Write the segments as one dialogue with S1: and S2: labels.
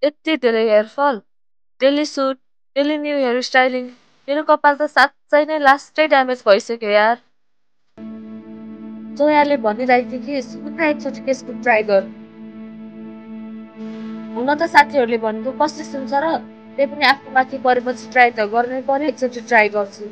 S1: यति धेरै hair fall, daily shoot, daily new hair styling. मेरो कपाल त साँच्चै नै लास्टै ड्यामेज भइसक्यो यार। जोयाले भनिरहेको थियो कि सुत्न एकचोटि केसको ट्राई गर। हुन त साथीहरूले भनेको कसले सुन्छ र, त्यही पनि आफ्नो माथि परेपछि ट्राई त गर्नै पर्यो। एकचोटि ट्राई गर्छु।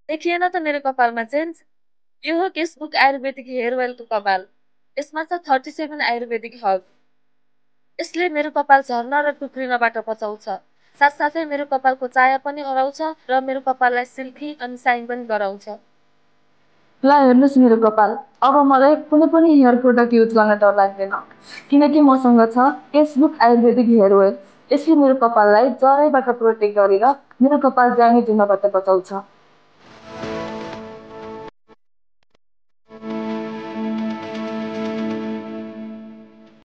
S1: देखिएन त मेरो कपालमा चेन्ज। यो हो केसबुक आयुर्वेदिक हेयर ओइलको कपाल। यसमा छ 37 आयुर्वेदिक हर्ब। यसले मेरो कपाल झर्न र टुक्रिनबाट बचाउँछ। साथसाथै मेरो कपालको चाया पनि हराउँछ र मेरो कपाललाई सिल्की अनि साइन पनि गराउँछ।
S2: ल हेर्नुहोस् मेरो कपाल। अब मलाई कुनै पनि हेयर प्रोडक्ट युज गर्न डर लाग्दैन, किनकि मसँग छ केसबुक आयुर्वेदिक हेयर ओइल। यसले मेरो कपाललाई जरैबाट प्रोटेक्ट गरेर मेरो कपाल जाने जुनबाट बचाउँछ।